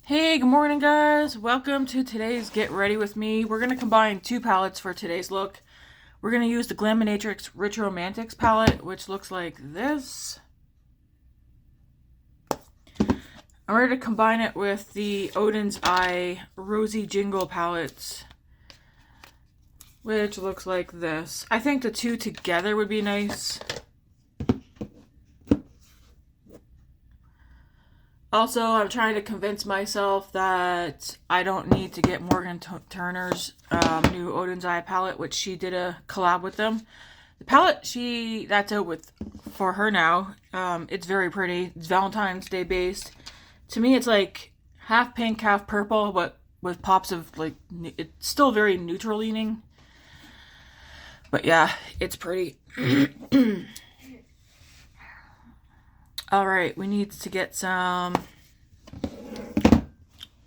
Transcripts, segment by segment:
Hey, good morning guys. Welcome to today's Get Ready With Me. We're going to combine two palettes for today's look. We're going to use the Glaminatrix Rich Romantics palette, which looks like this. I'm ready to combine it with the Oden's Eye Rosy Jingle palettes, which looks like this. I think the two together would be nice. Also, I'm trying to convince myself that I don't need to get Morgan Turner's new Oden's Eye palette, which she did a collab with them. The palette that's out with for her now. It's very pretty. It's Valentine's Day based. To me, it's like half pink, half purple, but with pops of like, it's still very neutral leaning. But yeah, it's pretty. Alright, we need to get some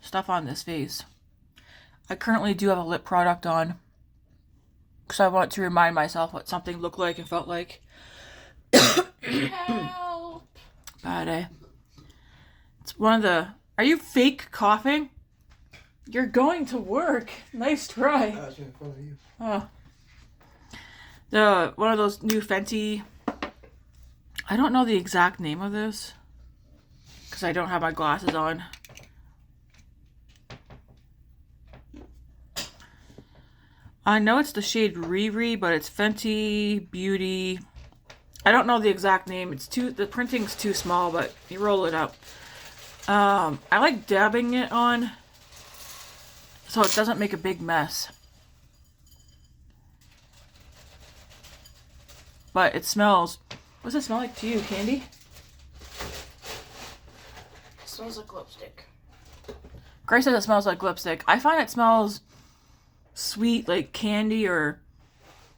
stuff on this face. I currently do have a lip product on because I want to remind myself what something looked like and felt like. Help! Bad day. It's one of the... Are you fake coughing? You're going to work. Nice try. I was in front of you. Oh. One of those new Fenty... I don't know the exact name of this because I don't have my glasses on. I know it's the shade Riri, but it's Fenty Beauty. I don't know the exact name. The printing's too small, but you roll it up. I like dabbing it on so it doesn't make a big mess. But it smells... What does it smell like to you, Candy? It smells like lipstick. Grace says it smells like lipstick. I find it smells sweet, like candy or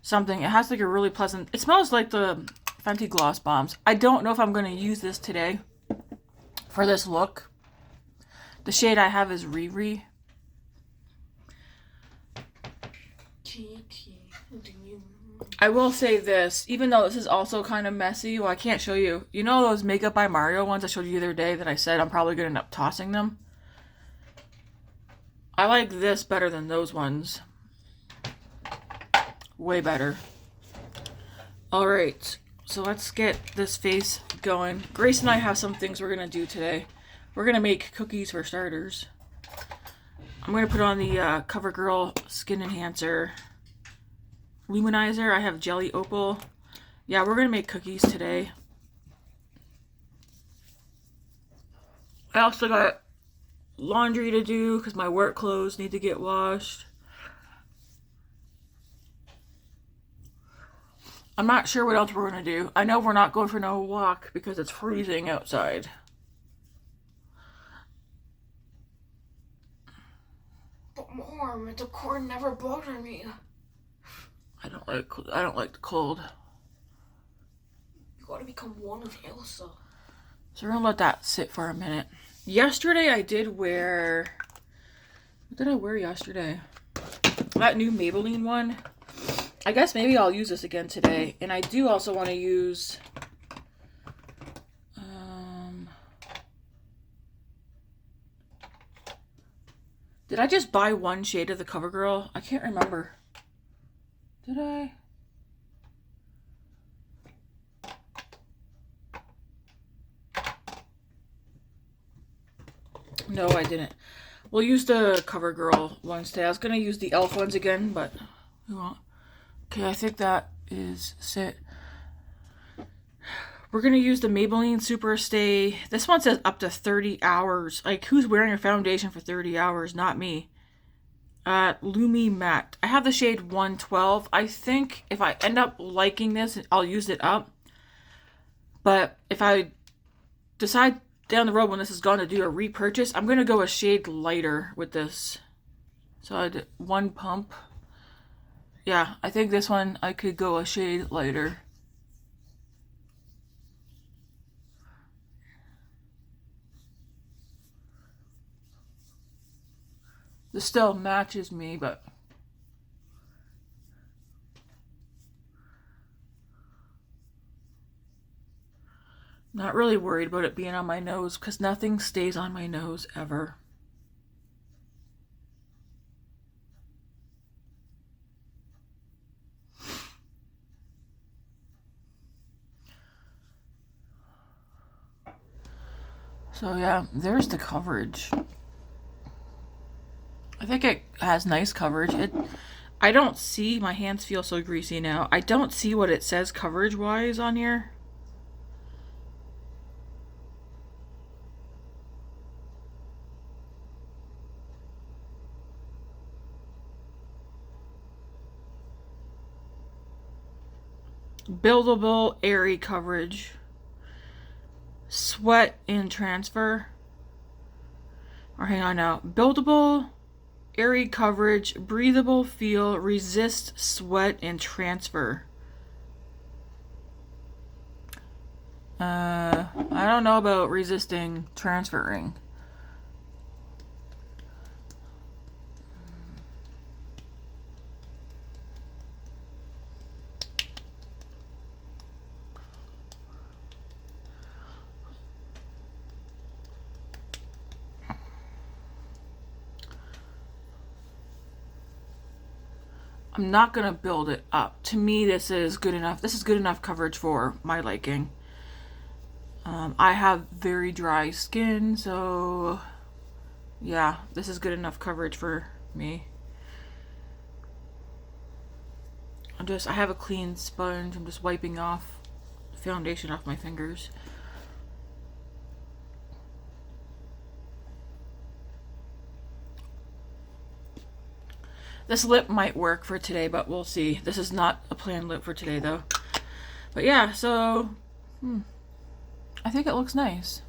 something. It has like a really pleasant... It smells like the Fenty Gloss Bombs. I don't know if I'm going to use this today for this look. The shade I have is Riri. I will say this, even though this is also kind of messy, well, I can't show you. You know those Makeup by Mario ones I showed you the other day that I said I'm probably going to end up tossing them? I like this better than those ones. Way better. Alright, so let's get this face going. Grace and I have some things we're going to do today. We're going to make cookies for starters. I'm going to put on the Covergirl Skin Enhancer Luminizer. I have Jelly Opal. Yeah, we're going to make cookies today. I also got laundry to do because my work clothes need to get washed. I'm not sure what else we're going to do. I know we're not going for no walk because it's freezing outside. But Mom, the cold never bothered me. I don't like the cold. You gotta become one with Elsa. So we're gonna let that sit for a minute. Yesterday I did wear... What did I wear yesterday? That new Maybelline one. I guess maybe I'll use this again today. And I do also want to use... Did I just buy one shade of the Covergirl? I can't remember. Did I? No, I didn't. We'll use the Covergirl ones today. I was going to use the e.l.f. ones again, but we won't. Okay, I think that is it. We're going to use the Maybelline Super Stay. This one says up to 30 hours. Like, who's wearing a foundation for 30 hours? Not me. Lumi Matte. I have the shade 112. I think if I end up liking this, I'll use it up. But if I decide down the road when this is gone to do a repurchase, I'm going to go a shade lighter with this. So I did one pump. Yeah, I think this one I could go a shade lighter. This still matches me, but not really worried about it being on my nose because nothing stays on my nose ever. So yeah, there's the coverage. I think it has nice coverage. I don't see, my hands feel so greasy now. I don't see what it says coverage wise on here. Buildable, airy coverage. Sweat and transfer. Or hang on now. Buildable, airy coverage, breathable feel, resist sweat and transfer. I don't know about resisting transferring. I'm not gonna build it up. To me, this is good enough. This is good enough coverage for my liking. I have very dry skin, so yeah, this is good enough coverage for me. I have a clean sponge. I'm just wiping off foundation off my fingers. This lip might work for today, but we'll see. This is not a planned lip for today, though. But yeah, so I think it looks nice.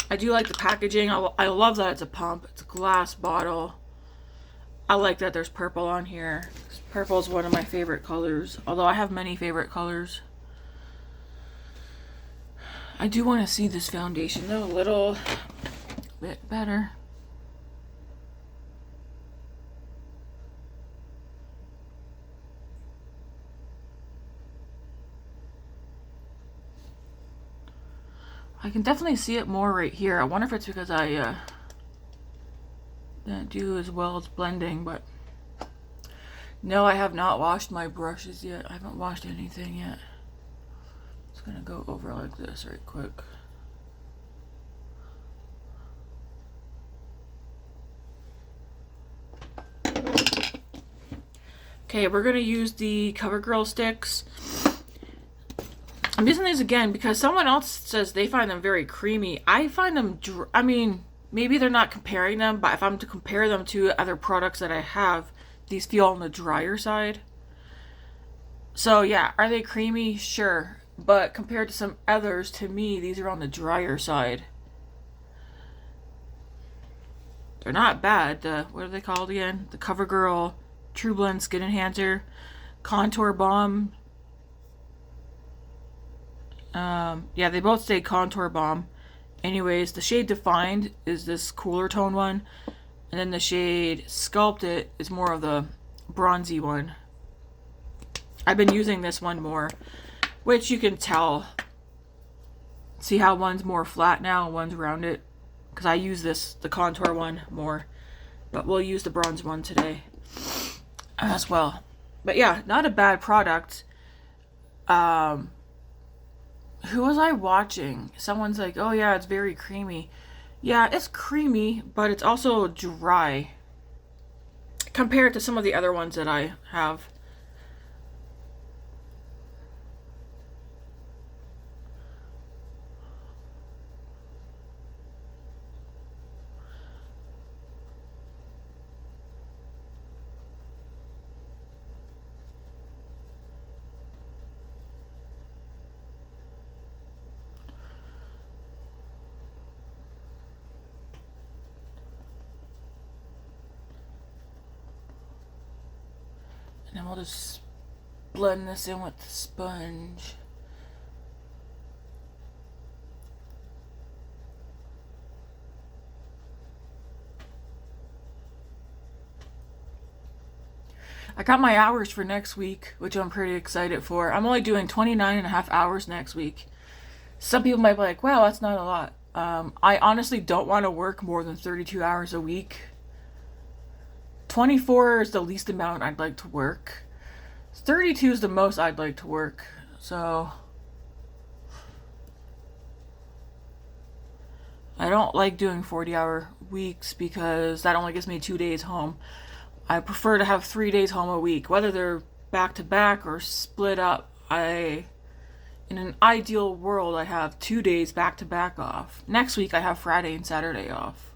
I do like the packaging. I love that it's a pump. It's a glass bottle. I like that there's purple on here. Purple is one of my favorite colors, although I have many favorite colors. I do want to see this foundation though a little bit better. I can definitely see it more right here. I wonder if it's because I didn't do as well as blending, but no, I have not washed my brushes yet. I haven't washed anything yet. Just gonna go over like this right quick. Okay, we're gonna use the Covergirl sticks. I'm using these again because someone else says they find them very creamy. I find them, I mean, maybe they're not comparing them, but if I'm to compare them to other products that I have, these feel on the drier side. So yeah, are they creamy? Sure. But compared to some others, to me, these are on the drier side. They're not bad. What are they called again? The Covergirl Trueblend Skin Enhancer, Contour Balm. Yeah, they both say Contour Balm. Anyways, the shade Defined is this cooler tone one. And then the shade Sculpted is more of the bronzy one. I've been using this one more, which you can tell. See how one's more flat now and one's rounded? Because I use the contour one more. But we'll use the bronze one today as well. But yeah, not a bad product. Who was I watching? Someone's like, oh yeah, it's very creamy. Yeah, it's creamy, but it's also dry compared to some of the other ones that I have. And then we'll just blend this in with the sponge. I got my hours for next week, which I'm pretty excited for. I'm only doing 29.5 hours next week. Some people might be like, wow, that's not a lot. I honestly don't want to work more than 32 hours a week. 24 is the least amount I'd like to work. 32 is the most I'd like to work. So I don't like doing 40-hour weeks because that only gives me 2 days home. I prefer to have 3 days home a week, whether they're back to back or split up. In an ideal world, I have 2 days back to back off. Next week, I have Friday and Saturday off.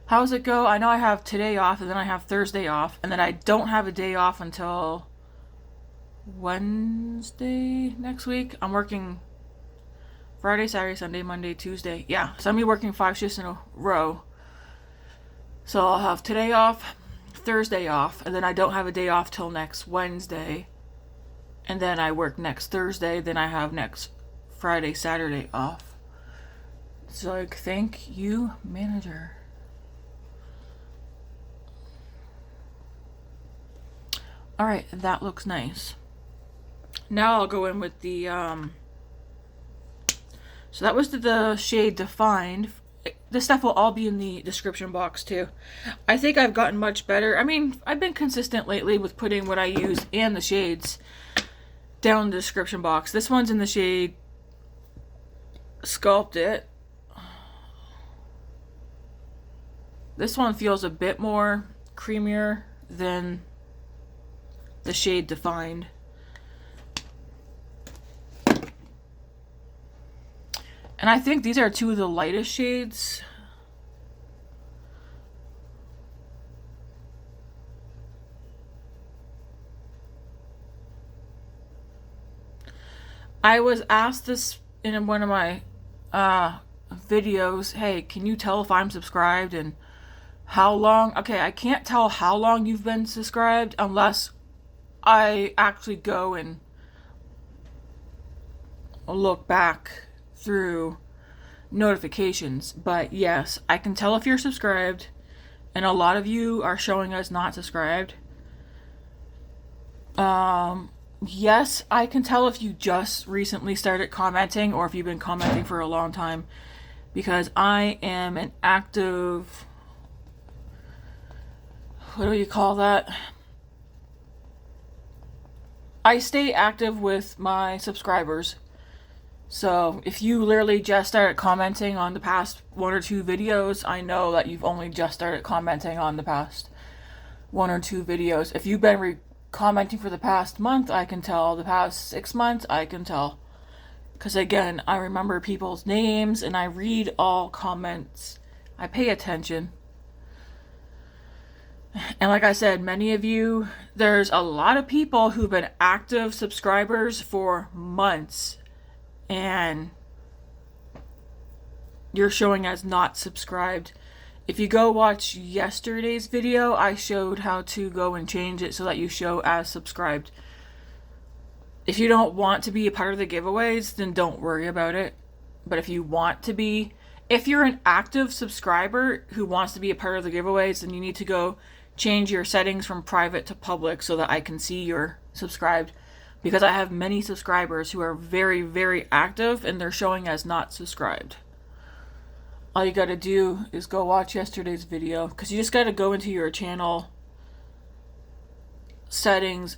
How does it go? I know I have today off, and then I have Thursday off, and then I don't have a day off until Wednesday next week. I'm working Friday, Saturday, Sunday, Monday, Tuesday. Yeah, so I'm gonna be working 5 shifts in a row. So I'll have today off, Thursday off, and then I don't have a day off till next Wednesday. And then I work next Thursday, then I have next Friday, Saturday off. So like, thank you, manager. Alright, that looks nice. Now I'll go in with the, so that was the shade Defined. This stuff will all be in the description box too. I think I've gotten much better. I mean, I've been consistent lately with putting what I use and the shades down in the description box. This one's in the shade Sculpted. This one feels a bit more creamier than the shade Defined. And I think these are two of the lightest shades. I was asked this in one of my videos, hey, can you tell if I'm subscribed and how long? Okay, I can't tell how long you've been subscribed unless I actually go and look back through notifications. But yes, I can tell if you're subscribed, and a lot of you are showing us not subscribed. Yes, I can tell if you just recently started commenting or if you've been commenting for a long time, because I am an active, what do you call that? I stay active with my subscribers. So if you literally just started commenting on the past 1 or 2 videos, I know that you've only just started commenting on the past 1 or 2 videos. If you've been commenting for the past month, I can tell. The past 6 months, I can tell. Because again, I remember people's names and I read all comments. I pay attention. And like I said, many of you, there's a lot of people who've been active subscribers for months. And you're showing as not subscribed. If you go watch yesterday's video, I showed how to go and change it so that you show as subscribed. If you don't want to be a part of the giveaways, then don't worry about it. But if you want to be, if you're an active subscriber who wants to be a part of the giveaways, then you need to go change your settings from private to public so that I can see you're subscribed. Because I have many subscribers who are very, very active and they're showing as not subscribed. All you gotta do is go watch yesterday's video, because you just gotta go into your channel settings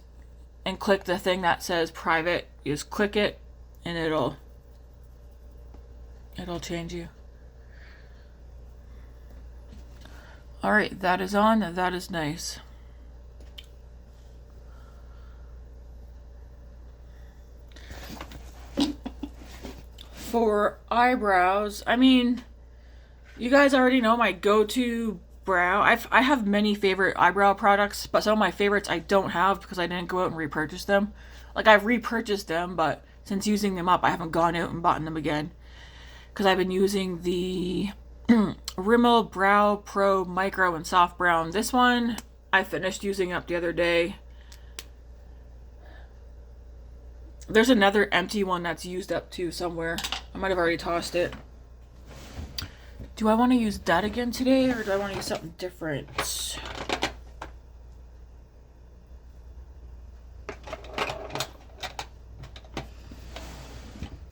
and click the thing that says private. You just click it and it'll change you. Alright, that is on. That is nice. For eyebrows, I mean, you guys already know my go-to brow. I have many favorite eyebrow products, but some of my favorites I don't have because I didn't go out and repurchase them. Like, I've repurchased them, but since using them up, I haven't gone out and bought them again. Because I've been using the Rimmel Brow Pro Micro and Soft Brown. This one, I finished using up the other day. There's another empty one that's used up too somewhere. I might have already tossed it. Do I want to use that again today, or do I want to use something different?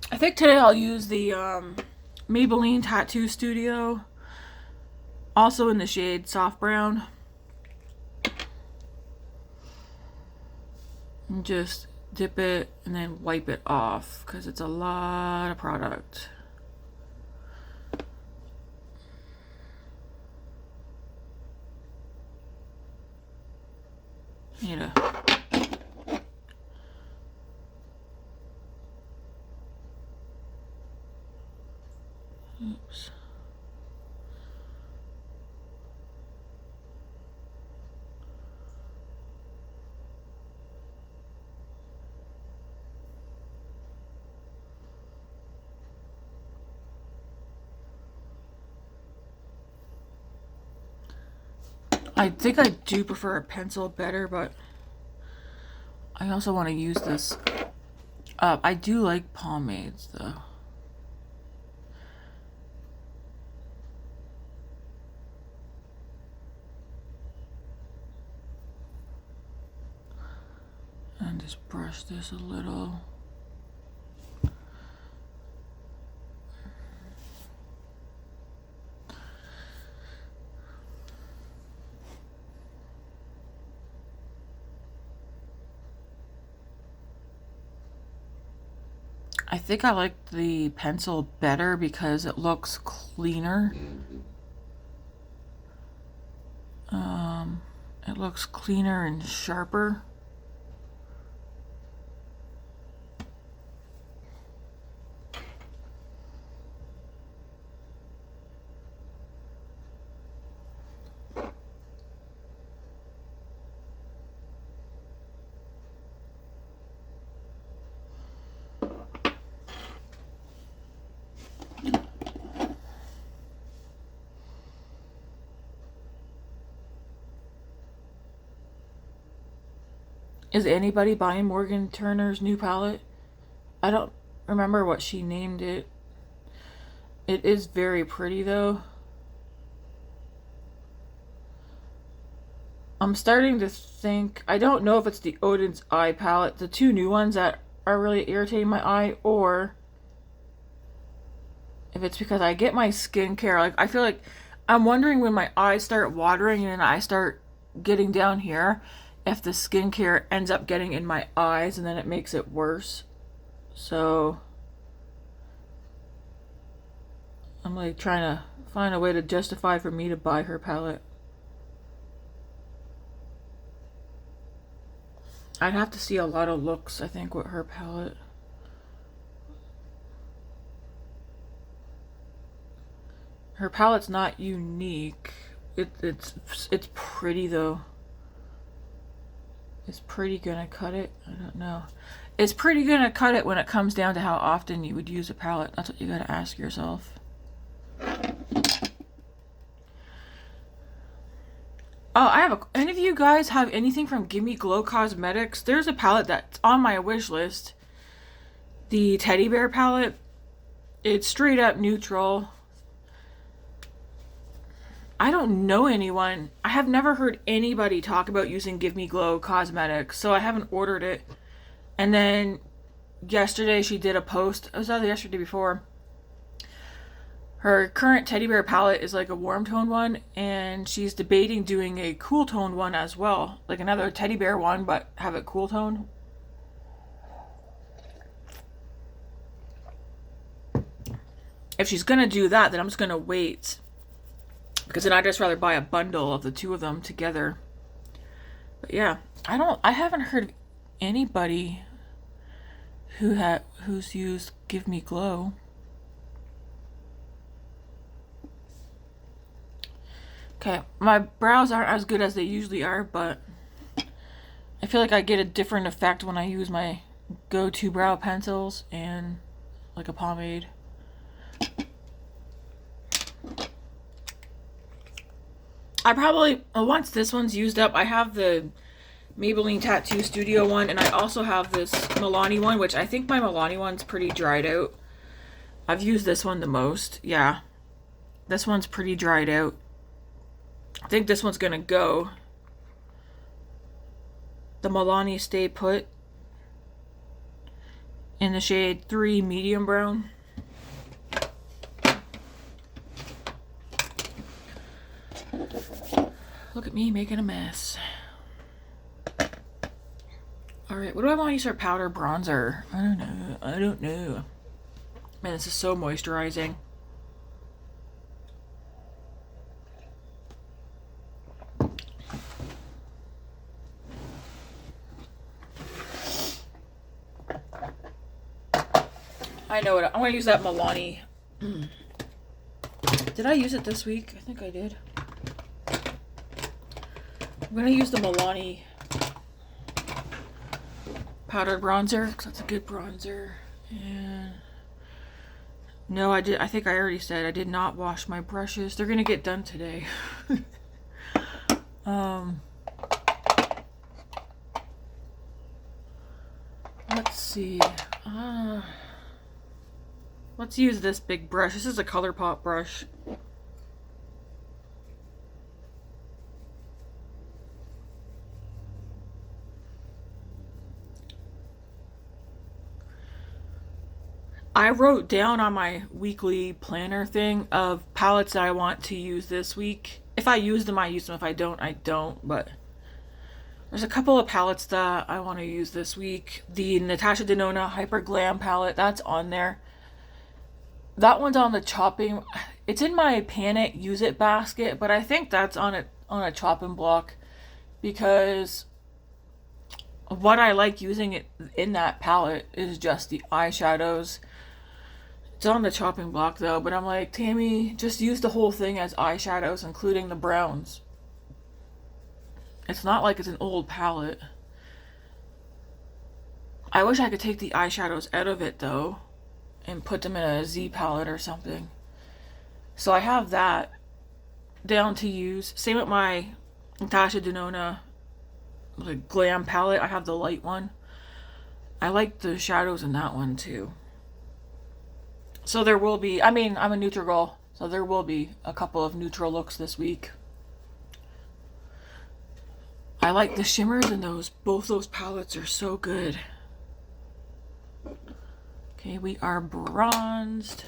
I think today I'll use the Maybelline Tattoo Studio. Also in the shade Soft Brown. And just dip it and then wipe it off because it's a lot of product. Need a... Oops. I think I do prefer a pencil better, but I also want to use this up. I do like pomades though. And just brush this a little. I think I like the pencil better because it looks cleaner. It looks cleaner and sharper. Is anybody buying Morgan Turner's new palette? I don't remember what she named it. It is very pretty though. I'm starting to think, I don't know if it's the Oden's eye palette, the two new ones that are really irritating my eye, or if it's because I get my skincare, like I feel like I'm wondering when my eyes start watering and I start getting down here, if the skincare ends up getting in my eyes and then it makes it worse. So I'm like trying to find a way to justify for me to buy her palette. I'd have to see a lot of looks, I think, with her palette. Her palette's not unique. It's pretty though. Is pretty gonna cut it? I don't know. Is pretty gonna cut it when it comes down to how often you would use a palette? That's what you gotta ask yourself. Oh, any of you guys have anything from Gimme Glow Cosmetics? There's a palette that's on my wish list. The Teddy Bear palette. It's straight up neutral. I don't know anyone. I have never heard anybody talk about using Give Me Glow Cosmetics, so I haven't ordered it. And then yesterday she did a post. It was either yesterday before. Her current Teddy Bear palette is like a warm tone one, and she's debating doing a cool tone one as well. Like another Teddy Bear one, but have it cool tone. If she's gonna do that, then I'm just gonna wait. Because then I'd just rather buy a bundle of the two of them together. But yeah, I haven't heard of anybody who's used Give Me Glow. Okay, my brows aren't as good as they usually are, but I feel like I get a different effect when I use my go-to brow pencils and like a pomade. I probably, once this one's used up, I have the Maybelline Tattoo Studio one, and I also have this Milani one, which I think my Milani one's pretty dried out. I've used this one the most. Yeah, this one's pretty dried out. I think this one's gonna go. The Milani Stay Put in the shade 3 Medium Brown. Look at me making a mess. Alright, what do I want to use for powder bronzer? I don't know. Man, this is so moisturizing. I know it. I'm going to use that Milani. Did I use it this week? I think I did. I'm going to use the Milani powdered bronzer because that's a good bronzer. And no, I think I already said I did not wash my brushes. They're going to get done today. Let's see. Let's use this big brush. This is a ColourPop brush. I wrote down on my weekly planner thing of palettes that I want to use this week. If I use them, I use them. If I don't, I don't. But there's a couple of palettes that I want to use this week. The Natasha Denona Hyper Glam palette, that's on there. That one's on the chopping. It's in my Pan It Use It basket, but I think that's on a chopping block because what I like using it in that palette is just the eyeshadows. It's on the chopping block though, but I'm like, Tammy, just use the whole thing as eyeshadows, including the browns. It's not like it's an old palette. I wish I could take the eyeshadows out of it though and put them in a Z palette or something. So I have that down to use. Same with my Natasha Denona Glam palette. I have the light one. I like the shadows in that one too. So there will be, I mean, I'm a neutral girl, so there will be a couple of neutral looks this week. I like the shimmers in those. Both those palettes are so good. Okay, we are bronzed.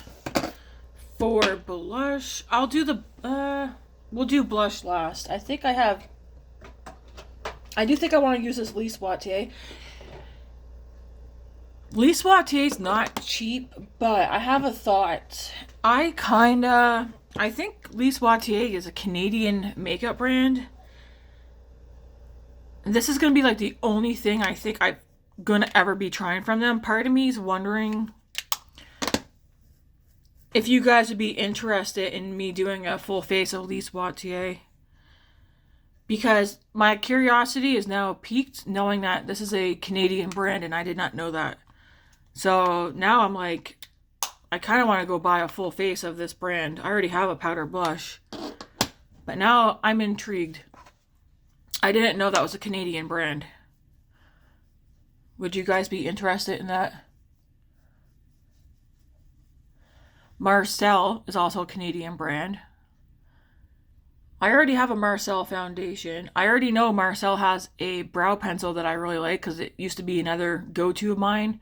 For blush, I'll do the, we'll do blush last. I do think I want to use this Lise Watier. Lise Watier's not cheap, but I have a thought. I think Lise Watier is a Canadian makeup brand. This is going to be like the only thing I think I'm going to ever be trying from them. Part of me is wondering if you guys would be interested in me doing a full face of Lise Watier. Because my curiosity is now piqued knowing that this is a Canadian brand and I did not know that. So now I'm like, I kind of want to go buy a full face of this brand. I already have a powder blush. But now I'm intrigued. I didn't know that was a Canadian brand. Would you guys be interested in that? Marcel is also a Canadian brand. I already have a Marcel foundation. I already know Marcel has a brow pencil that I really like because it used to be another go-to of mine.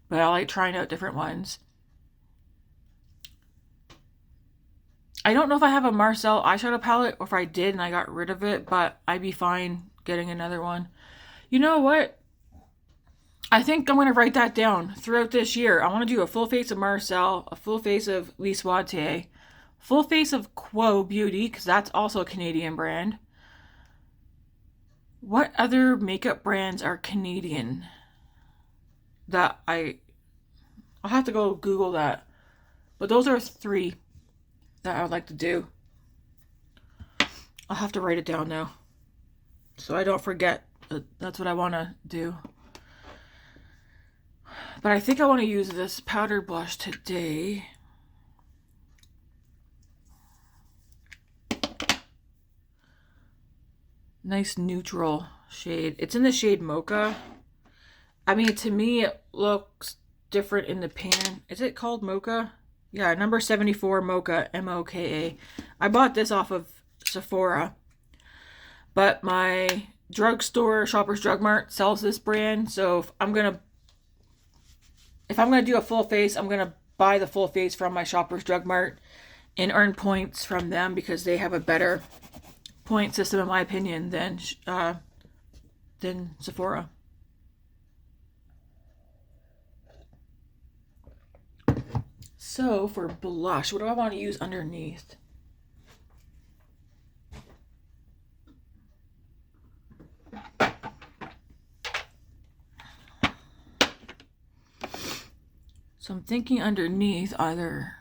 But I like trying out different ones. I don't know if I have a Marcel eyeshadow palette or if I did and I got rid of it, but I'd be fine getting another one. You know what? I think I'm going to write that down throughout this year. I want to do a full face of Marcel, a full face of Lise Watier, full face of Quo Beauty, because that's also a Canadian brand. What other makeup brands are Canadian? That I'll have to go Google that. But those are 3 that I would like to do. I'll have to write it down now, so I don't forget that that's what I want to do. But I think I want to use this powder blush today. Nice neutral shade. It's in the shade Moka. I mean, to me, it looks different in the pan. Is it called Moka? Yeah, number 74 Moka, M-O-K-A. I bought this off of Sephora. But my drugstore, Shoppers Drug Mart, sells this brand. So if I'm gonna do a full face, I'm going to buy the full face from my Shoppers Drug Mart and earn points from them because they have a better point system, in my opinion, than Sephora. So for blush, what do I want to use underneath? So I'm thinking underneath either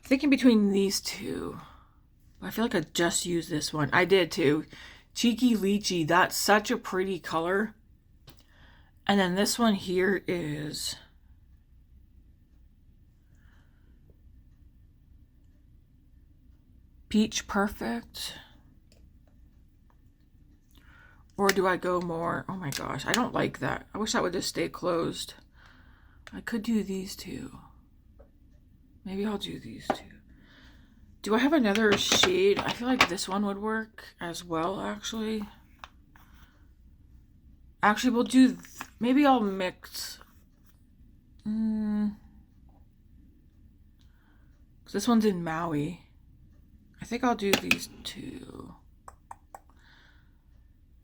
thinking between these two. I feel like I just used this one. I did too. Cheeky Lychee. That's such a pretty color. And then this one here is Peach Perfect. Or do I go more? Oh my gosh, I don't like that. I wish that would just stay closed. I could do these two. Maybe I'll do these two. Do I have another shade? I feel like this one would work as well, actually. Actually, we'll do... maybe I'll mix... Because this one's in Maui. I think I'll do these two.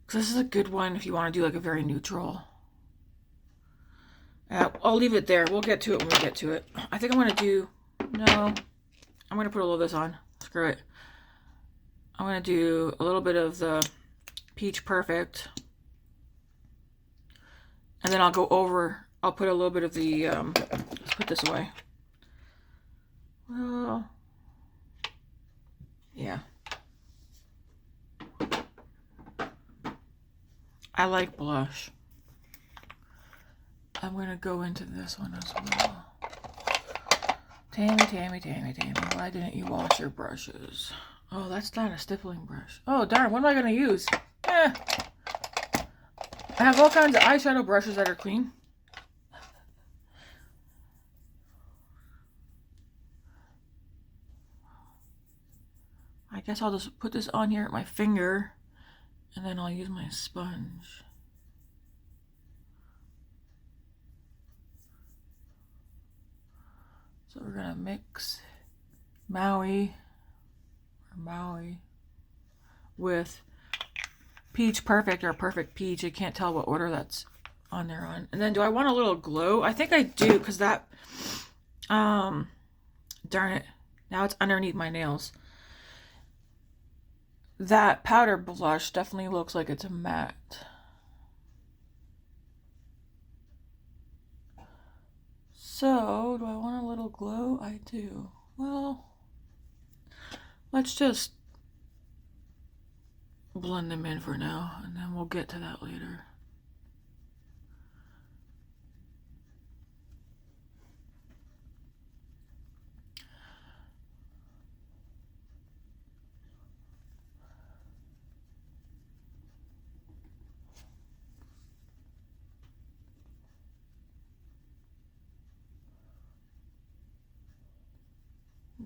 Because this is a good one if you want to do like a very neutral. I'll leave it there. We'll get to it when we get to it. I think I'm going to do... no. I'm going to put a little of this on. Screw it. I'm going to do a little bit of the Peach Perfect. And then I'll go over... I'll put a little bit of the... let's put this away. Well... yeah. I like blush. I'm going to go into this one as well. Tammy, why didn't you wash your brushes? Oh, that's not a stippling brush. Oh, darn, what am I going to use? I have all kinds of eyeshadow brushes that are clean. I guess I'll just put this on here at my finger, and then I'll use my sponge. So we're gonna mix Maui with Peach Perfect or Perfect Peach. I can't tell what order that's on there on. And then do I want a little glow? I think I do, because that, darn it, now it's underneath my nails. That powder blush definitely looks like it's a matte. So, do I want a little glow? I do. Well, let's just blend them in for now, and then we'll get to that later.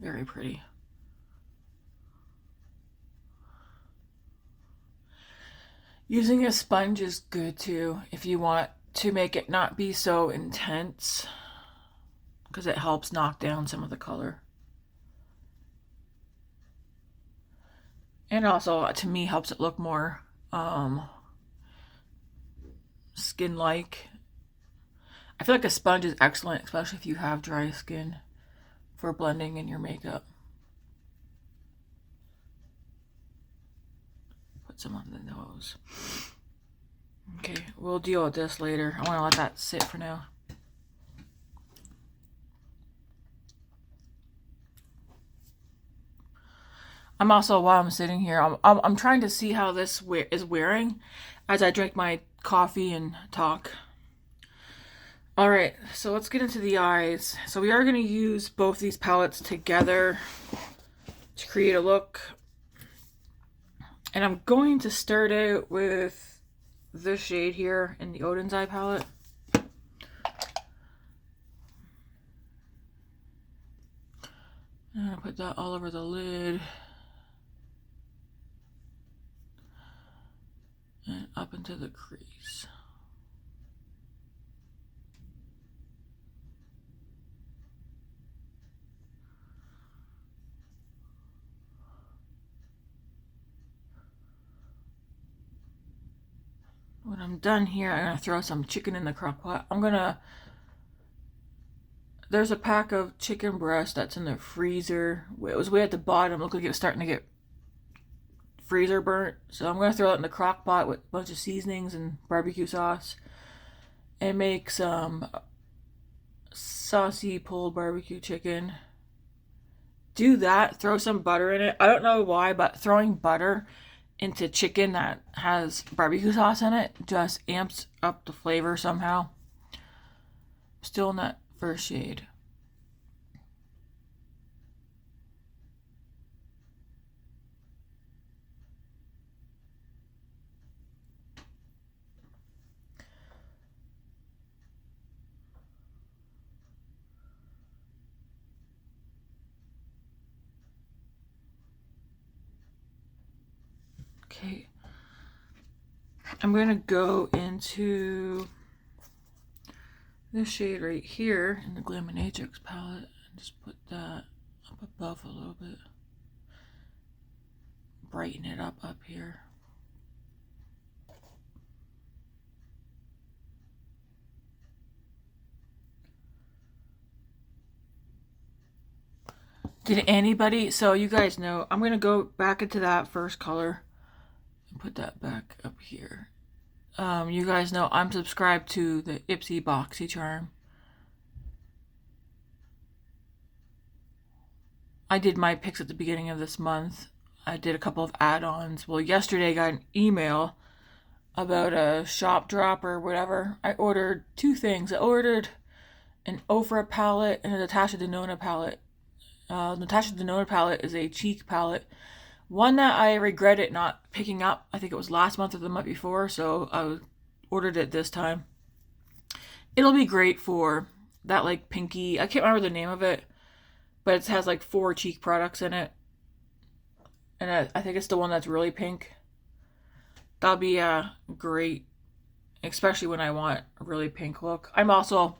Very pretty. Using a sponge is good too if you want to make it not be so intense, because it helps knock down some of the color. And also, to me, helps it look more skin-like. I feel like a sponge is excellent, especially if you have dry skin, for blending in your makeup. Put some on the nose. Okay, we'll deal with this later. I want to let that sit for now. I'm also, while I'm sitting here, I'm trying to see how this is wearing as I drink my coffee and talk. Alright, so let's get into the eyes. So we are going to use both these palettes together to create a look. And I'm going to start out with this shade here in the Oden's eye palette. I'm going to put that all over the lid. And up into the crease. When I'm done here, I'm going to throw some chicken in the crock pot. There's a pack of chicken breast that's in the freezer. It was way at the bottom. It looked like it was starting to get freezer burnt. So I'm going to throw it in the crock pot with a bunch of seasonings and barbecue sauce. And make some saucy pulled barbecue chicken. Do that, throw some butter in it. I don't know why, but throwing butter into chicken that has barbecue sauce in it just amps up the flavor somehow. Still in that first shade. Okay, I'm going to go into this shade right here in the Glaminatrix palette and just put that up above a little bit. Brighten it up here. Did anybody, so you guys know, I'm going to go back into that first color and put that back up here. You guys know I'm subscribed to the Ipsy Boxy Charm. I did my picks at the beginning of this month. I did a couple of add-ons. Well, yesterday I got an email about a shop drop or whatever. I ordered two things. I ordered an Ofra palette and a Natasha Denona palette. Natasha Denona palette is a cheek palette. One that I regretted not picking up. I think it was last month or the month before, so I ordered it this time. It'll be great for that like pinky, I can't remember the name of it, but it has like 4 cheek products in it. And I think it's the one that's really pink. That'll be great, especially when I want a really pink look. I'm also,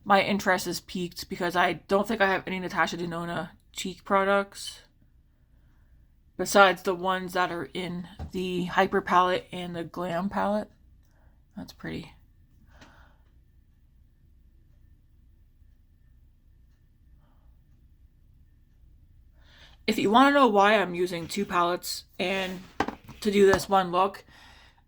my interest is peaked because I don't think I have any Natasha Denona cheek products besides the ones that are in the Hyper palette and the Glam palette. That's pretty. If you want to know why I'm using 2 palettes and to do this one look,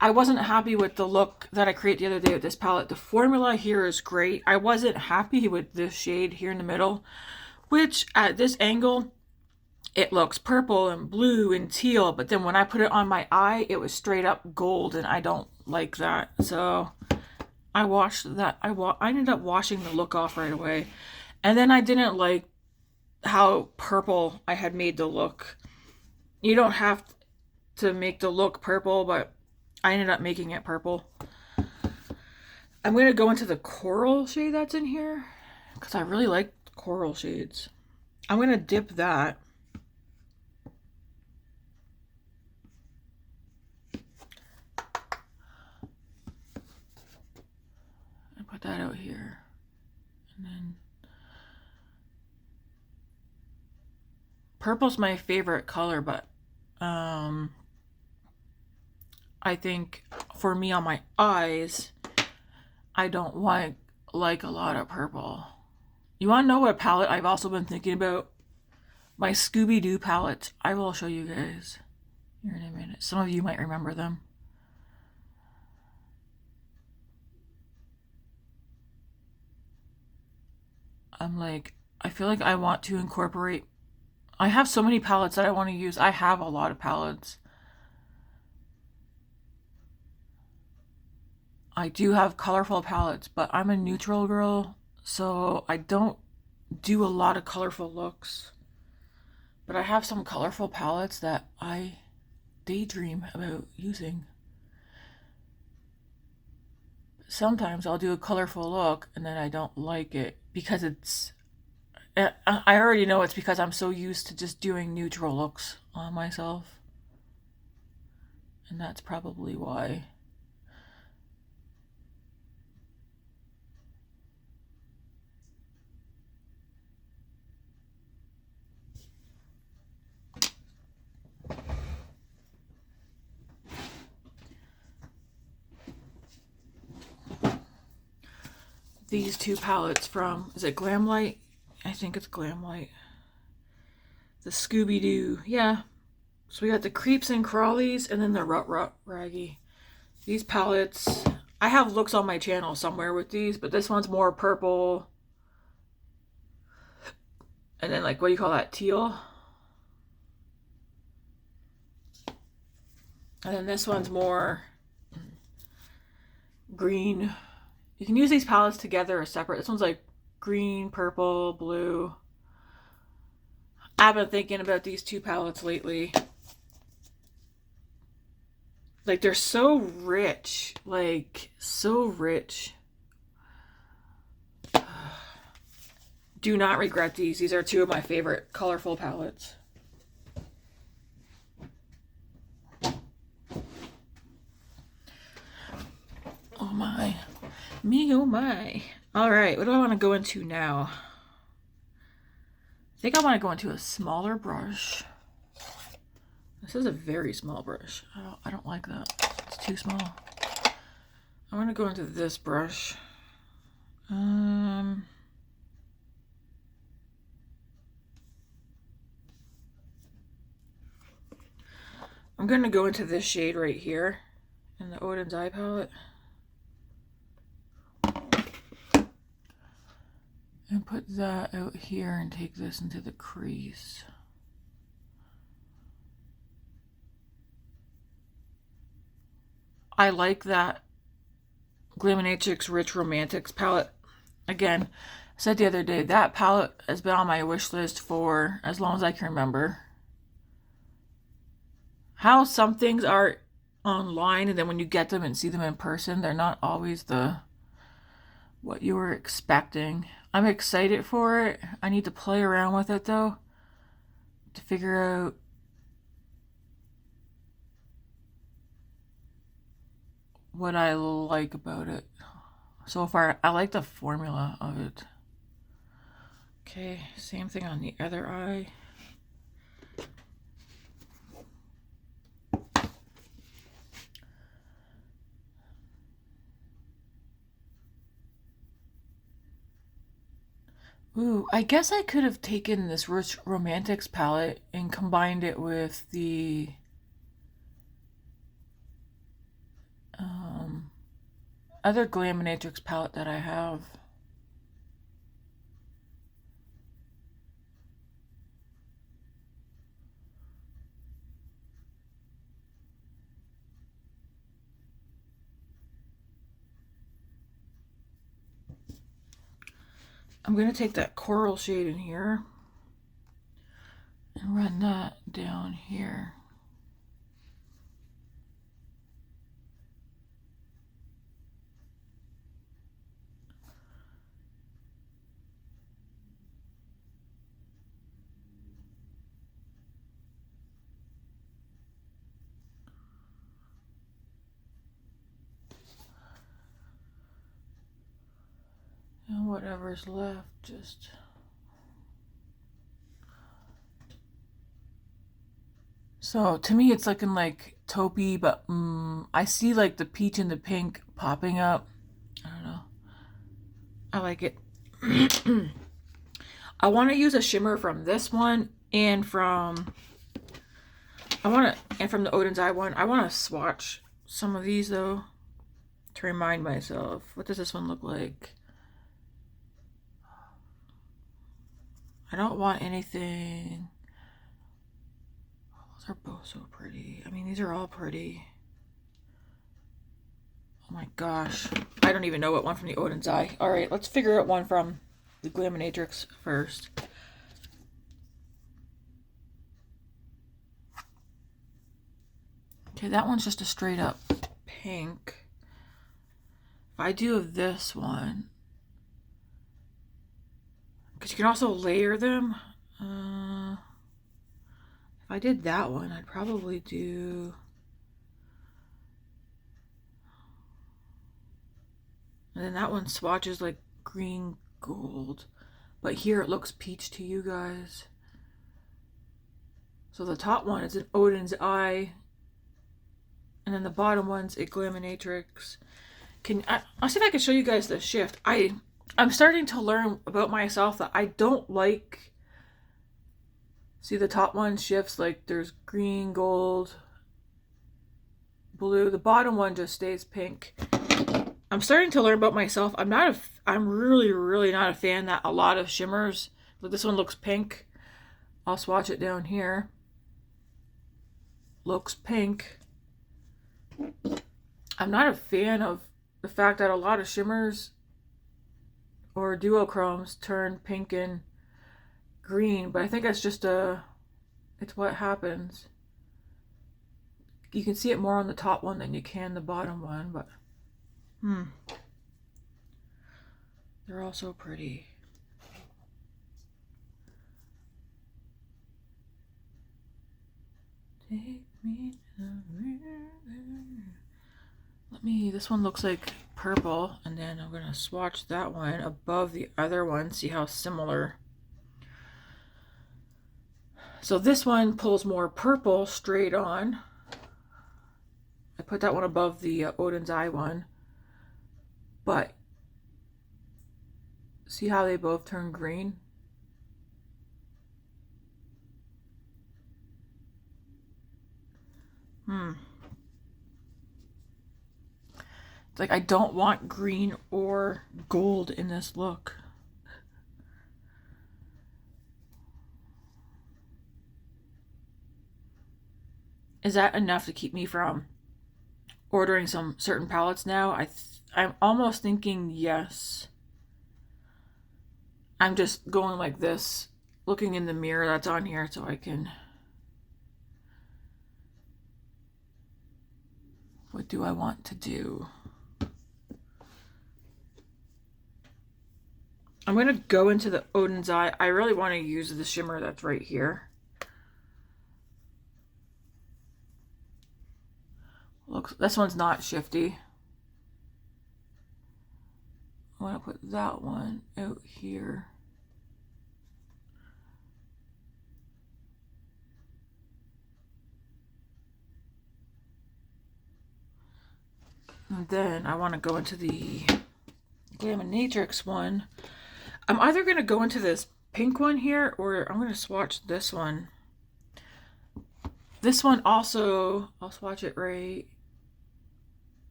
I wasn't happy with the look that I created the other day with this palette. The formula here is great. I wasn't happy with this shade here in the middle, which at this angle, it looks purple and blue and teal, but then when I put it on my eye, it was straight up gold, and I don't like that. So I washed that. I ended up washing the look off right away. And then I didn't like how purple I had made the look. You don't have to make the look purple, but I ended up making it purple. I'm going to go into the coral shade that's in here because I really like coral shades. I'm going to dip that. And put that out here. And then purple's my favorite color, but I think for me on my eyes, I don't want like a lot of purple. You want to know what palette I've also been thinking about? My Scooby-Doo palettes. I will show you guys here in a minute. Some of you might remember them. I feel like I want to incorporate. I have so many palettes that I want to use. I have a lot of palettes. I do have colorful palettes, but I'm a neutral girl, so I don't do a lot of colorful looks. But I have some colorful palettes that I daydream about using. Sometimes I'll do a colorful look and then I don't like it because I already know it's because I'm so used to just doing neutral looks on myself. And that's probably why. These 2 palettes from, is it Glamlight? I think it's Glamlight. The Scooby-Doo, yeah. So we got the Creeps and Crawlies and then the Rut Raggy. These palettes, I have looks on my channel somewhere with these, but this one's more purple. And then, like, what do you call that? Teal. And then this one's more green. You can use these palettes together or separate. This one's like green, purple, blue. I've been thinking about these two palettes lately. Like, they're so rich. Like, so rich. Do not regret these. These are two of my favorite colorful palettes. Oh my. Me, oh my. Alright, what do I want to go into now? I think I want to go into a smaller brush. This is a very small brush. I don't like that. It's too small. I want to go into this brush. I'm going to go into this shade right here in the Oden's eye palette. And put that out here and take this into the crease. I like that Glaminatrix Rich Romantics palette. Again, I said the other day, that palette has been on my wish list for as long as I can remember. How some things are online and then when you get them and see them in person, they're not always what you were expecting. I'm excited for it. I need to play around with it though to figure out what I like about it. So far, I like the formula of it. Okay, same thing on the other eye. Ooh, I guess I could have taken this Rich Romantics palette and combined it with the other Glaminatrix palette that I have. I'm going to take that coral shade in here and run that down here. And whatever's left, just so to me it's looking like taupey, but I see like the peach and the pink popping up. I don't know. I like it. I want to use a shimmer from this one and from the Oden's Eye one. I want to swatch some of these though to remind myself. What does this one look like? I don't want anything. Those are both so pretty. I mean, these are all pretty. Oh my gosh. I don't even know what one from the Oden's Eye. Alright, let's figure out one from the Glaminatrix first. Okay, that one's just a straight up pink. If I do this one, because you can also layer them. If I did that one, I'd probably do... And then that one swatches like green gold. But here it looks peach to you guys. So the top one is an Oden's Eye. And then the bottom one's a Glaminatrix. I'll see if I can show you guys the shift. I'm starting to learn about myself that I don't like... See, the top one shifts, like there's green, gold, blue. The bottom one just stays pink. I'm starting to learn about myself. I'm really, really not a fan that a lot of shimmers Like this one looks pink. I'll swatch it down here. Looks pink. I'm not a fan of the fact that a lot of shimmers or duochromes turn pink and green, but I think that's just it's what happens. You can see it more on the top one than you can the bottom one, but they're all so pretty. Take me to the river. This one looks like purple, and then I'm gonna swatch that one above the other one, see how similar. So this one pulls more purple straight on. I put that one above the Oden's Eye one, but see how they both turn green? It's like I don't want green or gold in this look. Is that enough to keep me from ordering some certain palettes now? I'm almost thinking yes. I'm just going like this, looking in the mirror that's on here so I can... What do I want to do? I'm going to go into the Oden's Eye. I really want to use the shimmer that's right here. Looks, this one's not shifty. I want to put that one out here. And then I want to go into the Glaminatrix one. I'm either going to go into this pink one here, or I'm going to swatch this one. This one also, I'll swatch it right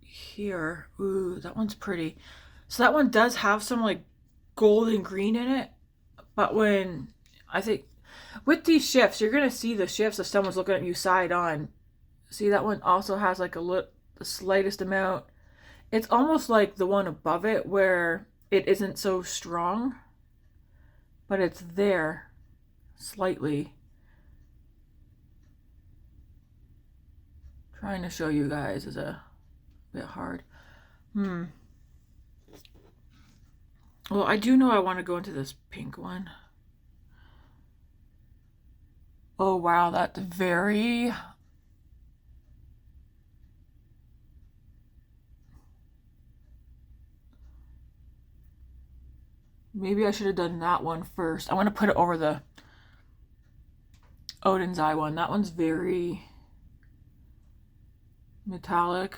here. Ooh, that one's pretty. So that one does have some like gold and green in it. But when, I think, with these shifts, you're going to see the shifts if someone's looking at you side on. See, that one also has like the slightest amount. It's almost like the one above it where it isn't so strong, but it's there slightly. Trying to show you guys is a bit hard. Well, I do know I want to go into this pink one. Oh wow, that's very... Maybe I should have done that one first. I want to put it over the Oden's Eye one. That one's very metallic.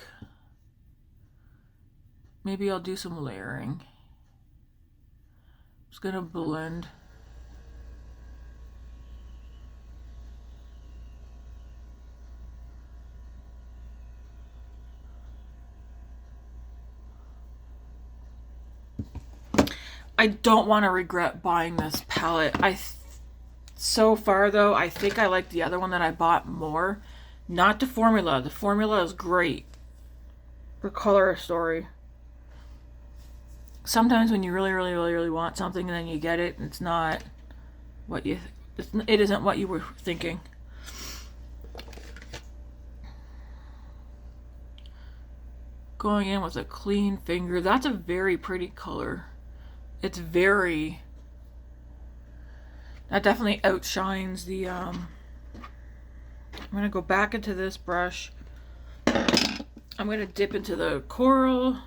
Maybe I'll do some layering. Just gonna blend. I don't want to regret buying this palette. So far though, I think I like the other one that I bought more. Not the formula. The formula is great for Color Story. Sometimes when you really want something and then you get it, it's not what you... It isn't what you were thinking. Going in with a clean finger. That's a very pretty color. It's very... That definitely outshines the... I'm going to go back into this brush. I'm going to dip into the coral.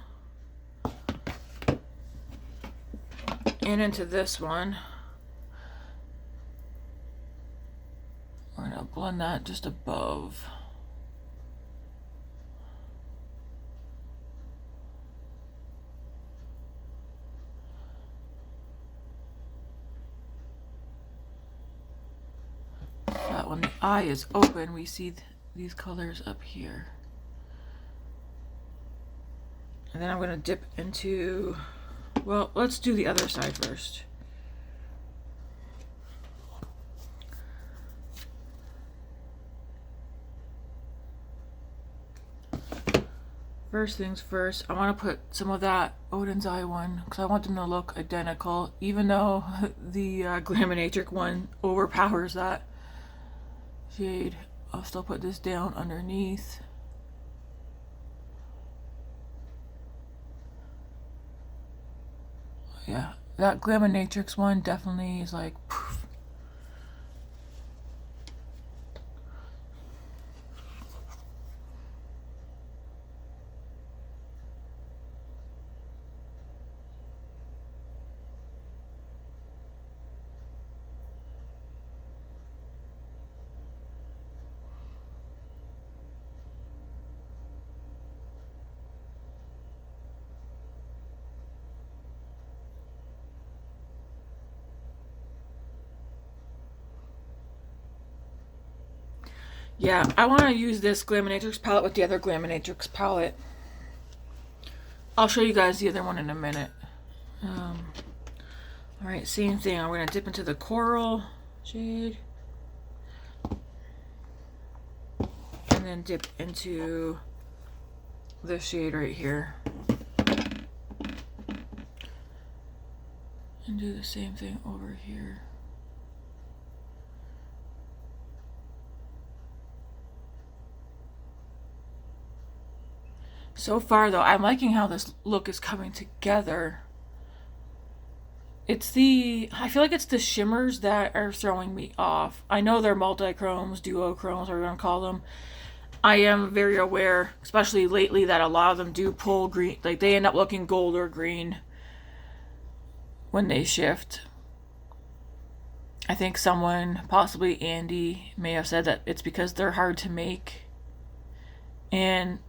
And into this one. We're going to blend that just above. But when the eye is open, we see these colors up here. And then I'm going to dip into... Well, let's do the other side first. First things first, I want to put some of that Oden's Eye one because I want them to look identical, even though the Glaminatrix one overpowers that shade. I'll still put this down underneath. Yeah, that Glaminatrix one definitely is like poof. Yeah, I want to use this Glaminatrix palette with the other Glaminatrix palette. I'll show you guys the other one in a minute. Alright, same thing. I'm going to dip into the coral shade. And then dip into this shade right here. And do the same thing over here. So far though, I'm liking how this look is coming together. I feel like it's the shimmers that are throwing me off. I know they're multi-chromes, duochromes, whatever you want to call them. I am very aware, especially lately, that a lot of them do pull green. Like they end up looking gold or green when they shift. I think someone, possibly Andy, may have said that it's because they're hard to make. And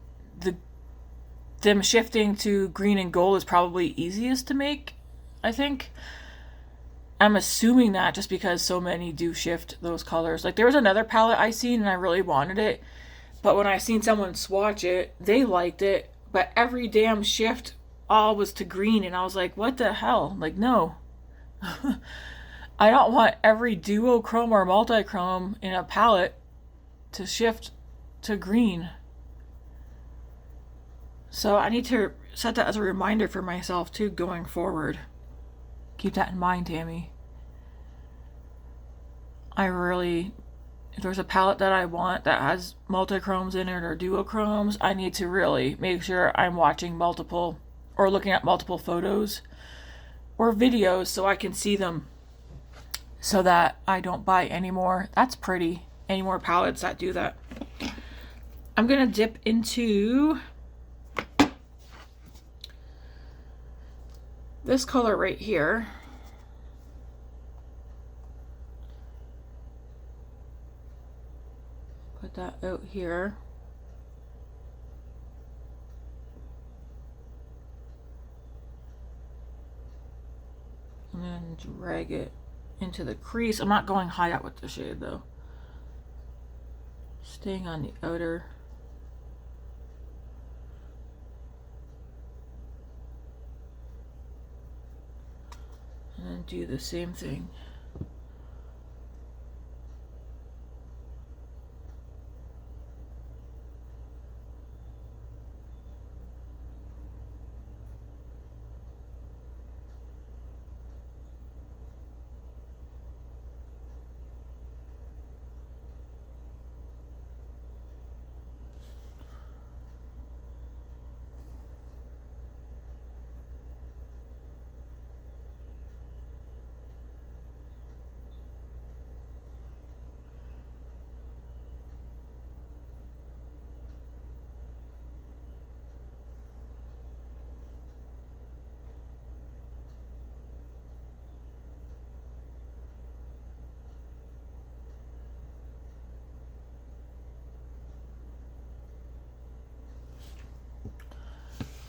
them shifting to green and gold is probably easiest to make, I think. I'm assuming that just because so many do shift those colors. Like there was another palette I seen and I really wanted it, but when I seen someone swatch it, they liked it, but every damn shift all was to green, and I was like, what the hell? Like, no. I don't want every duochrome or multi-chrome in a palette to shift to green. So I need to set that as a reminder for myself too going forward. Keep that in mind, Tammy. If there's a palette that I want that has multi-chromes in it or duochromes, I need to really make sure I'm watching multiple or looking at multiple photos or videos so I can see them, so that I don't buy any more palettes that do that. I'm gonna dip into this color right here. Put that out here. And then drag it into the crease. I'm not going high up with the shade though. Staying on the outer. And then do the same thing.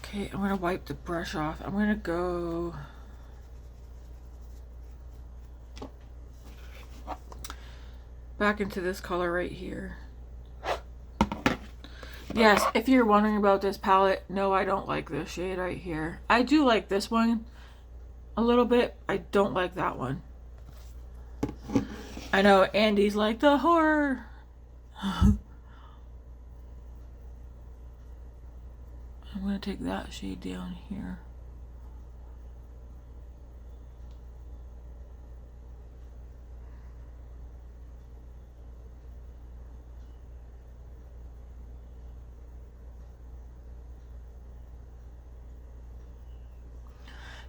Okay, I'm gonna wipe the brush off. I'm gonna go back into this color right here. Yes, if you're wondering about this palette, no, I don't like this shade right here. I do like this one a little bit. I don't like that one. I know Andy's like the horror. I'm going to take that shade down here.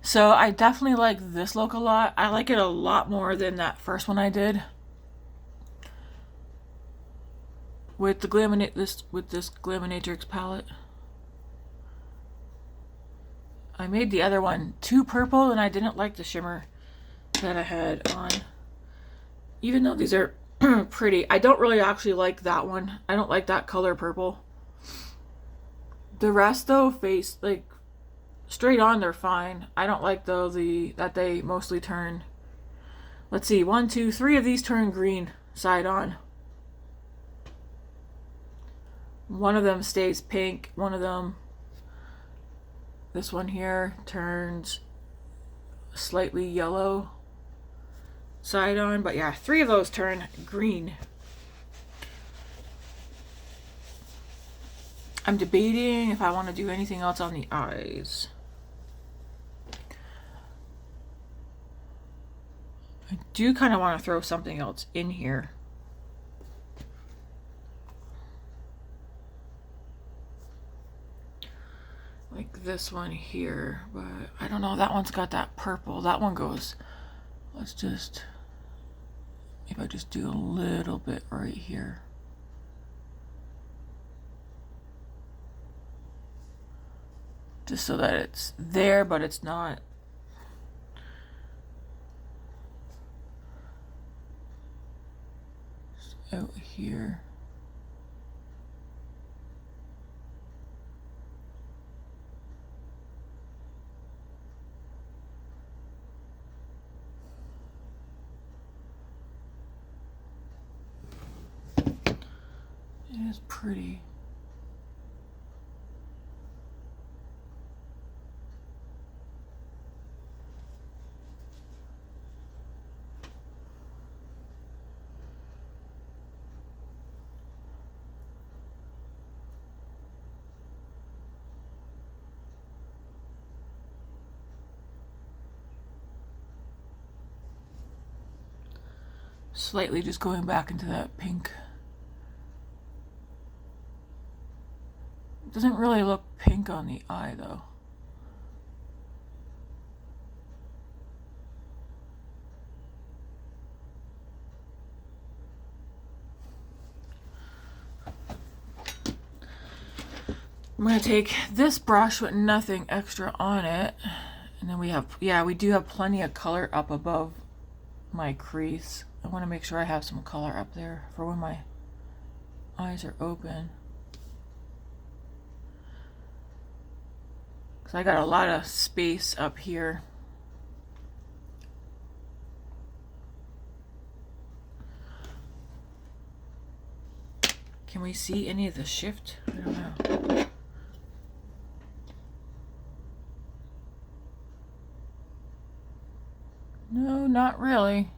So I definitely like this look a lot. I like it a lot more than that first one I did. With the Glaminatrix palette. I made the other one too purple and I didn't like the shimmer that I had on. Even though these are pretty. I don't really actually like that one. I don't like that color purple. The rest though, like straight on they're fine. I don't like though that they mostly turn. Let's see, 1, 2, 3 of these turn green side on. One of them stays pink. One of them, this one here, turns slightly yellow side on. But yeah, 3 of those turn green. I'm debating if I want to do anything else on the eyes. I do kind of want to throw something else in here. Like this one here, but I don't know, that one's got that purple. That one goes, let's just, if I just do a little bit right here. Just so that it's there, but it's not. Just out here. It is pretty. Slightly just going back into that pink. It doesn't really look pink on the eye though. I'm going to take this brush with nothing extra on it. And then we have, yeah, we do have plenty of color up above my crease. I want to make sure I have some color up there for when my eyes are open. Because I got a lot of space up here. Can we see any of the shift? I don't know. No, not really.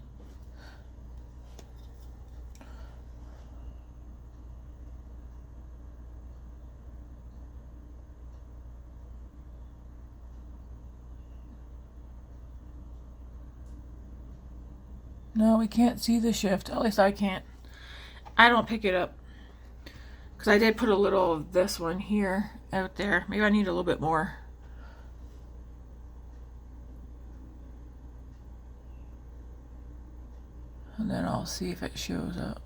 No, we can't see the shift. At least I can't. I don't pick it up. Because I did put a little of this one here out there. Maybe I need a little bit more. And then I'll see if it shows up.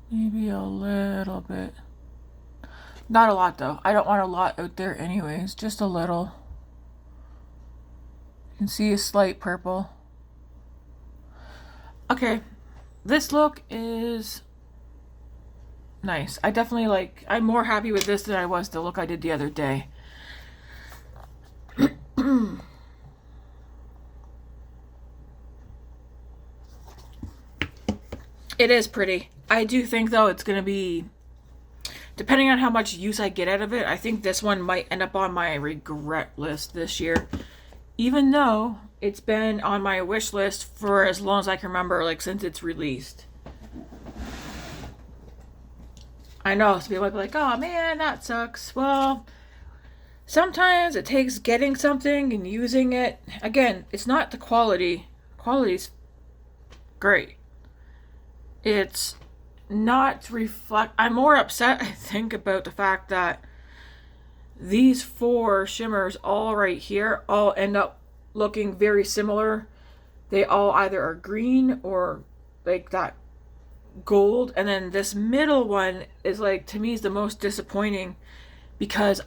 Maybe a little bit. Not a lot though. I don't want a lot out there anyways. Just a little. You can see a slight purple. Okay. This look is nice. I definitely like, I'm more happy with this than I was the look I did the other day. It is pretty. I do think, though, it's going to be, depending on how much use I get out of it, I think this one might end up on my regret list this year. Even though it's been on my wish list for as long as I can remember, like since it's released. I know, some people might be like, oh man, that sucks. Well, sometimes it takes getting something and using it. Again, it's not the quality. Quality's great. It's not reflect. I'm more upset, I think, about the fact that these 4 shimmers all right here all end up looking very similar. They all either are green or like that gold, and then this middle one is like, to me, is the most disappointing because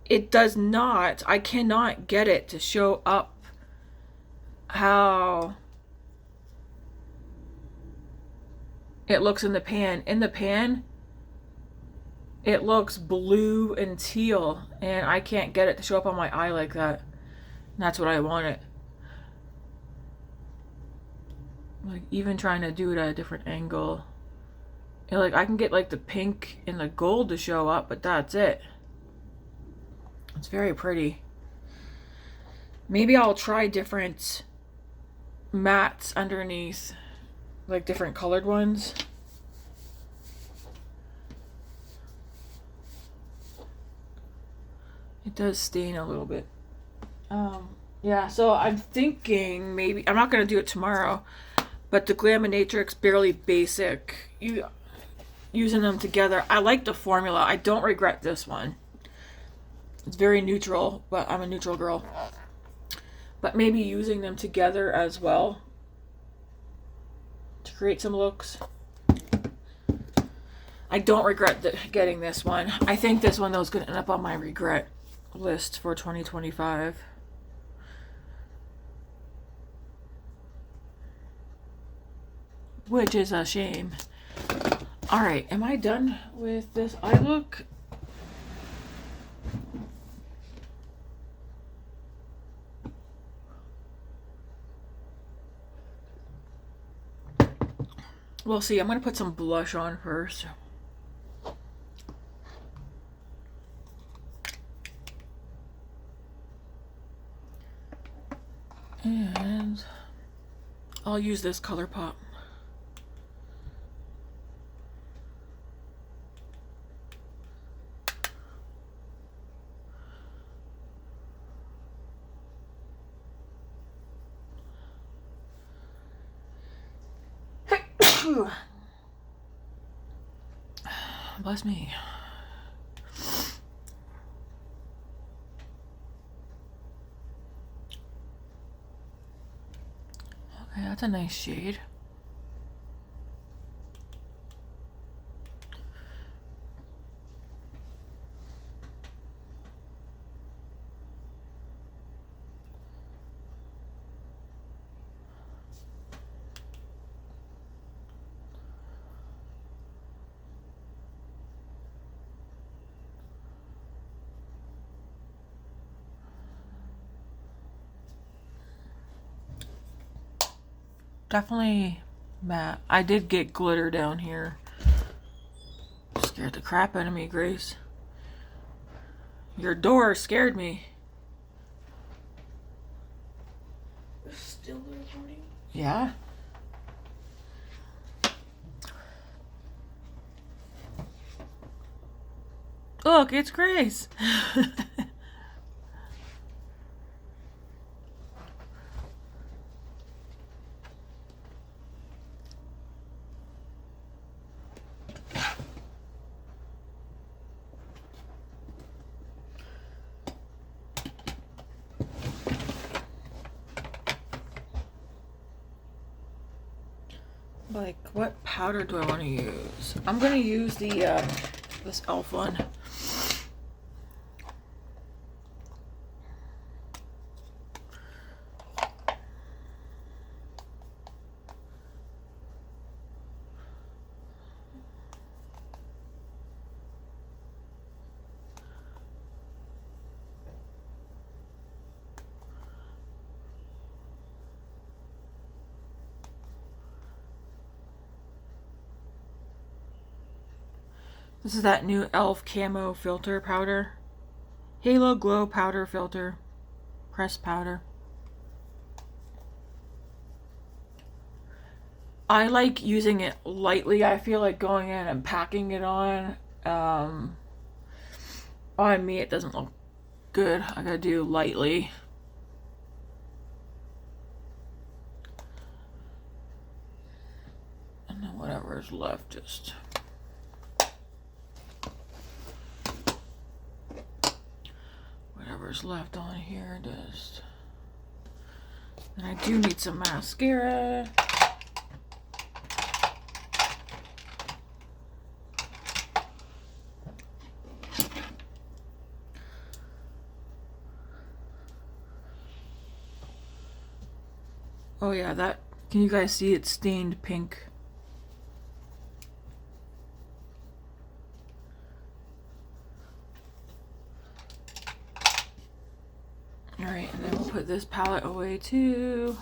it does not, I cannot get it to show up how it looks in the pan. In the pan, it looks blue and teal, and I can't get it to show up on my eye like that. And that's what I want it. Like, even trying to do it at a different angle. And like, I can get like the pink and the gold to show up, but that's it. It's very pretty. Maybe I'll try different mattes underneath, like different colored ones. It does stain a little bit. Yeah, so I'm thinking maybe, I'm not going to do it tomorrow, but the Glaminatrix Barely Basic, using them together. I like the formula. I don't regret this one. It's very neutral, but I'm a neutral girl. But maybe using them together as well to create some looks. I don't regret getting this one. I think this one, though, is going to end up on my regret list for 2025. Which is a shame. Alright, am I done with this eye look? We'll see. I'm going to put some blush on first. And I'll use this ColourPop. Bless me. Okay, that's a nice shade. Definitely matte. I did get glitter down here. Scared the crap out of me, Grace. Your door scared me. Still recording? Yeah. Look, it's Grace. Like, what powder do I want to use? I'm gonna use the this e.l.f. one. This is that new e.l.f. Camo filter powder. Halo Glow Powder Filter. Pressed powder. I like using it lightly. I feel like going in and packing it on. On me, it doesn't look good. I gotta do lightly. And then whatever is left, just... whatever's left on here, just... And I do need some mascara. Oh yeah, that, can you guys see it's stained pink? Alright, and then we'll put this palette away too.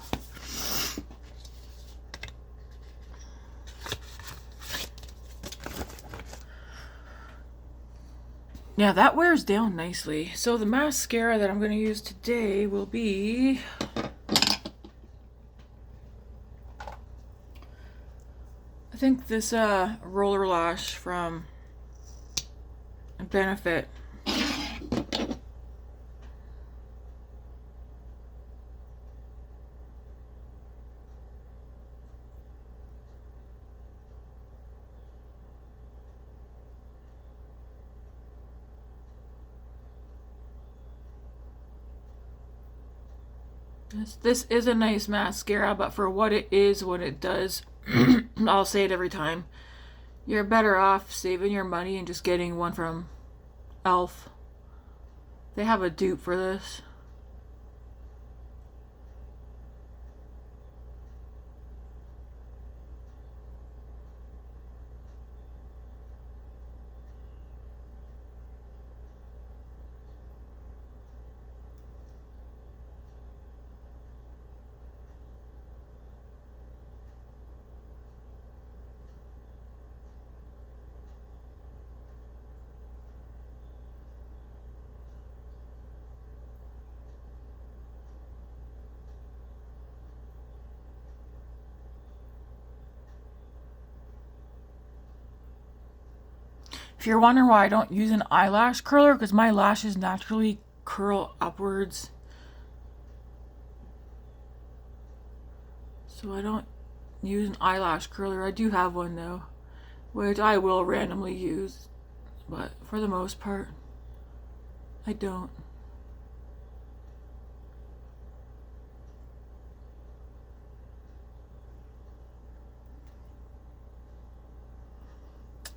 Yeah, that wears down nicely. So the mascara that I'm going to use today will be... I think this roller lash from Benefit. This is a nice mascara, but for what it is, what it does, I'll say it every time, you're better off saving your money and just getting one from e.l.f. They have a dupe for this. If you're wondering why I don't use an eyelash curler, because my lashes naturally curl upwards. So I don't use an eyelash curler. I do have one though, which I will randomly use, but for the most part, I don't.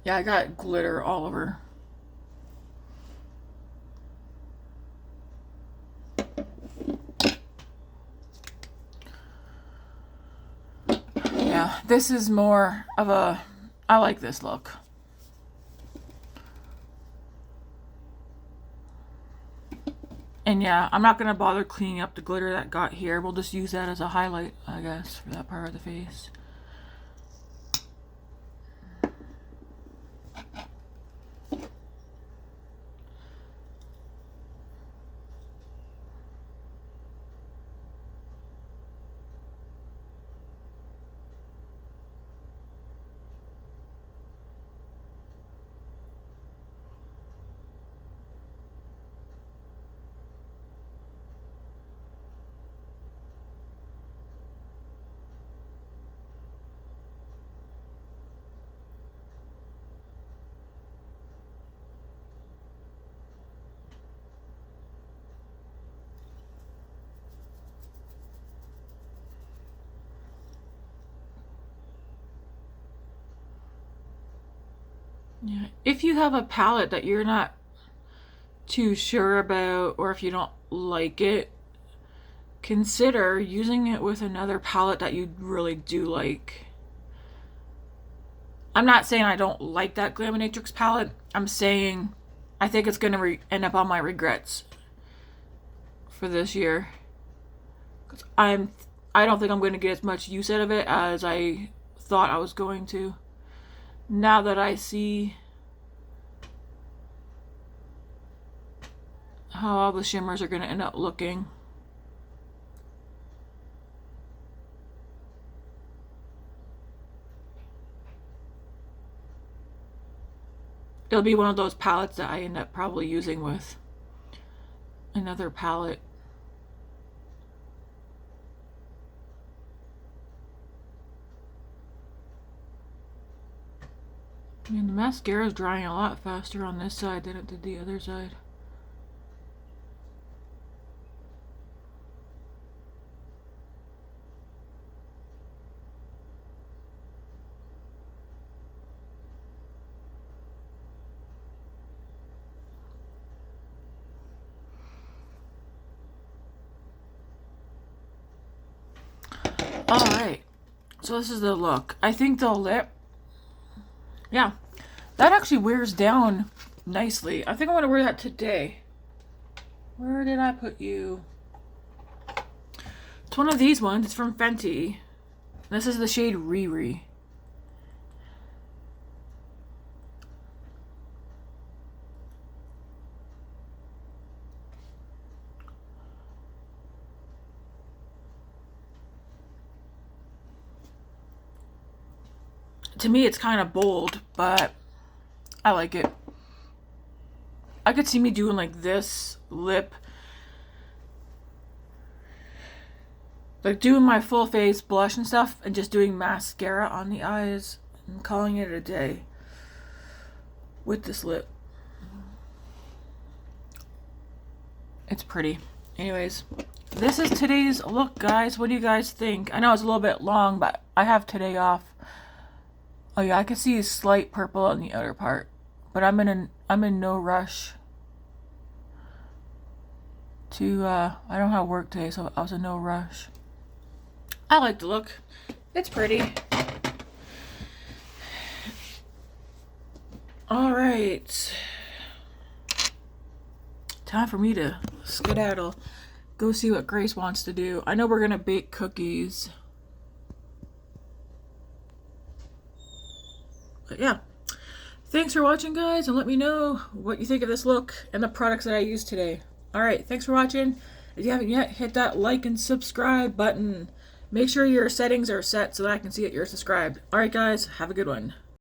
Yeah, I got glitter all over. Yeah, this is more of a... I like this look. And yeah, I'm not going to bother cleaning up the glitter that got here. We'll just use that as a highlight, I guess, for that part of the face. Yeah, if you have a palette that you're not too sure about, or if you don't like it, consider using it with another palette that you really do like. I'm not saying I don't like that Glaminatrix palette. I'm saying I think it's going to end up on my regrets for this year. 'Cause I don't think I'm going to get as much use out of it as I thought I was going to. Now that I see how all the shimmers are going to end up looking. It'll be one of those palettes that I end up probably using with another palette. I mean, the mascara is drying a lot faster on this side than it did the other side. Alright, so this is the look. I think the lip, yeah, that actually wears down nicely. I think I want to wear that today. Where did I put you? It's one of these ones. It's from Fenty. This is the shade Riri. To me, it's kind of bold, but I like it. I could see me doing like this lip. Like doing my full face blush and stuff and just doing mascara on the eyes and calling it a day with this lip. It's pretty. Anyways, this is today's look, guys. What do you guys think? I know it's a little bit long, but I have today off. Oh yeah, I can see a slight purple on the outer part, but I'm in no rush to I don't have work today, so I was in no rush. I like the look. It's pretty. All right. Time for me to skedaddle. Go see what Grace wants to do. I know we're gonna bake cookies. But yeah, thanks for watching, guys, and let me know what you think of this look and the products that I used today. Alright, thanks for watching. If you haven't yet, hit that like and subscribe button. Make sure your settings are set so that I can see that you're subscribed. Alright, guys, have a good one.